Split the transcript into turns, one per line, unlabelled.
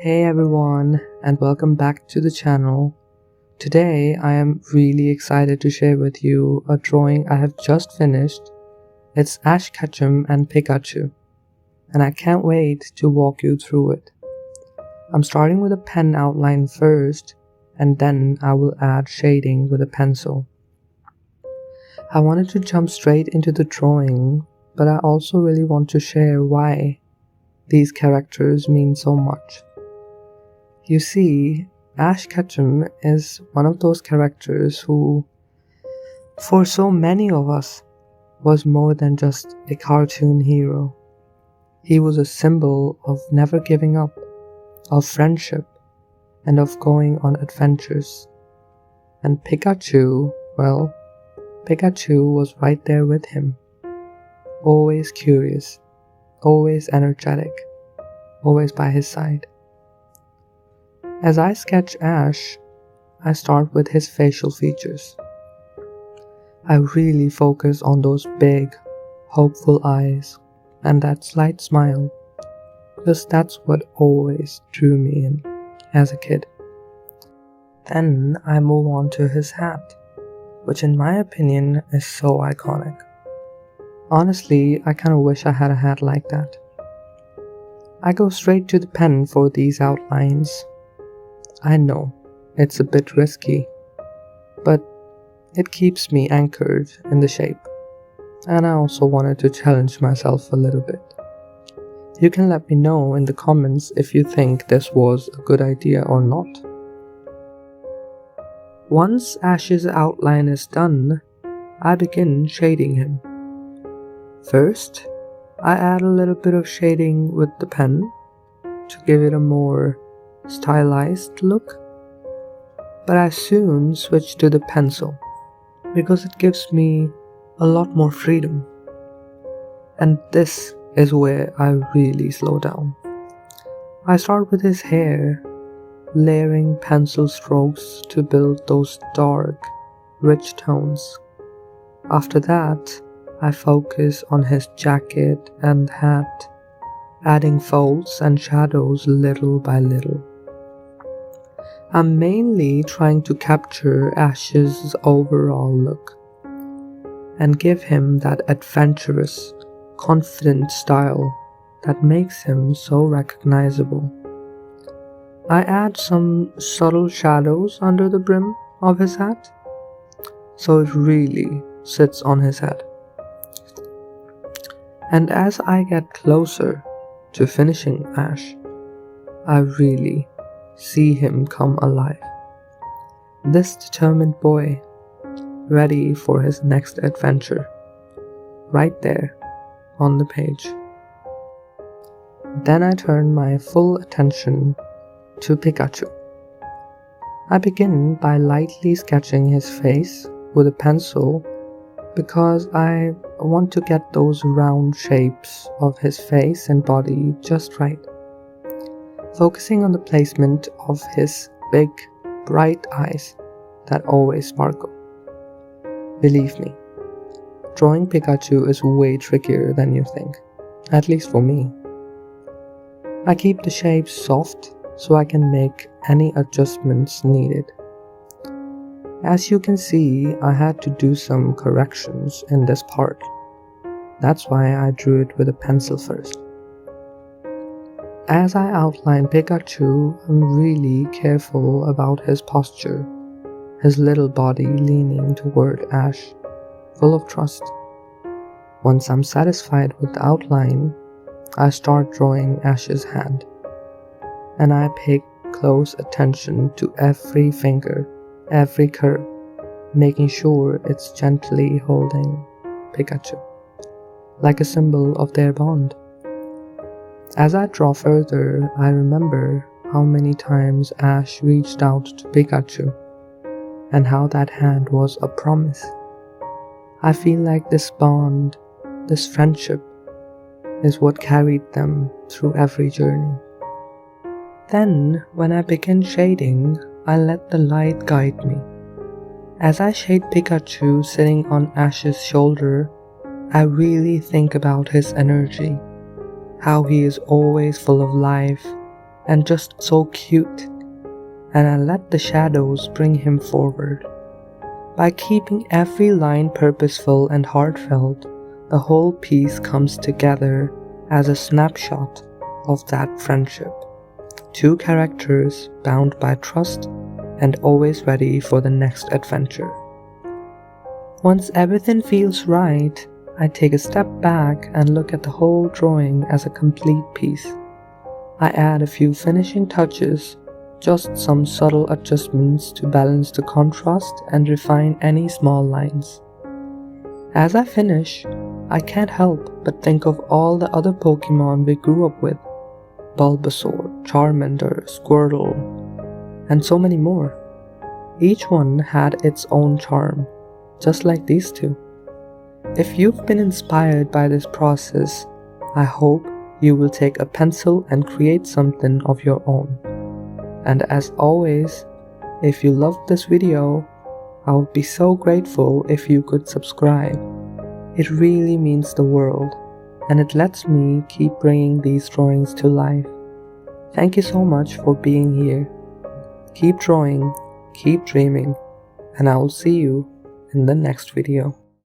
Hey everyone, and welcome back to the channel. Today I am really excited to share with you a drawing I have just finished. It's Ash Ketchum and Pikachu, and I can't wait to walk you through it. I'm starting with a pen outline first, and then I will add shading with a pencil. I wanted to jump straight into the drawing, but I also really want to share why these characters mean so much. You see, Ash Ketchum is one of those characters who, for so many of us, was more than just a cartoon hero. He was a symbol of never giving up, of friendship, and of going on adventures. And Pikachu, well, Pikachu was right there with him. Always curious, always energetic, always by his side. As I sketch Ash, I start with his facial features. I really focus on those big, hopeful eyes and that slight smile, because that's what always drew me in as a kid. Then I move on to his hat, which in my opinion is so iconic. Honestly, I kinda wish I had a hat like that. I go straight to the pen for these outlines. I know, it's a bit risky, but it keeps me anchored in the shape, and I also wanted to challenge myself a little bit. You can let me know in the comments if you think this was a good idea or not. Once Ash's outline is done, I begin shading him. First, I add a little bit of shading with the pen to give it a more stylized look, but I soon switch to the pencil because it gives me a lot more freedom. And this is where I really slow down. I start with his hair, layering pencil strokes to build those dark, rich tones. After that, I focus on his jacket and hat, adding folds and shadows little by little. I'm mainly trying to capture Ash's overall look and give him that adventurous, confident style that makes him so recognizable. I add some subtle shadows under the brim of his hat, so it really sits on his head. And as I get closer to finishing Ash, I really see him come alive. This determined boy, ready for his next adventure, right there on the page. Then I turn my full attention to Pikachu. I begin by lightly sketching his face with a pencil because I want to get those round shapes of his face and body just right. Focusing on the placement of his big, bright eyes that always sparkle. Believe me, drawing Pikachu is way trickier than you think, at least for me. I keep the shapes soft so I can make any adjustments needed. As you can see, I had to do some corrections in this part. That's why I drew it with a pencil first. As I outline Pikachu, I'm really careful about his posture, his little body leaning toward Ash, full of trust. Once I'm satisfied with the outline, I start drawing Ash's hand, and I pay close attention to every finger, every curve, making sure it's gently holding Pikachu, like a symbol of their bond. As I draw further, I remember how many times Ash reached out to Pikachu, and how that hand was a promise. I feel like this bond, this friendship, is what carried them through every journey. Then, when I begin shading, I let the light guide me. As I shade Pikachu sitting on Ash's shoulder, I really think about his energy, how he is always full of life, and just so cute, and I let the shadows bring him forward. By keeping every line purposeful and heartfelt, the whole piece comes together as a snapshot of that friendship. Two characters bound by trust and always ready for the next adventure. Once everything feels right, I take a step back and look at the whole drawing as a complete piece. I add a few finishing touches, just some subtle adjustments to balance the contrast and refine any small lines. As I finish, I can't help but think of all the other Pokemon we grew up with: Bulbasaur, Charmander, Squirtle, and so many more. Each one had its own charm, just like these two. If you've been inspired by this process, I hope you will take a pencil and create something of your own. And as always, if you loved this video, I would be so grateful if you could subscribe. It really means the world, and it lets me keep bringing these drawings to life. Thank you so much for being here. Keep drawing, keep dreaming, and I will see you in the next video.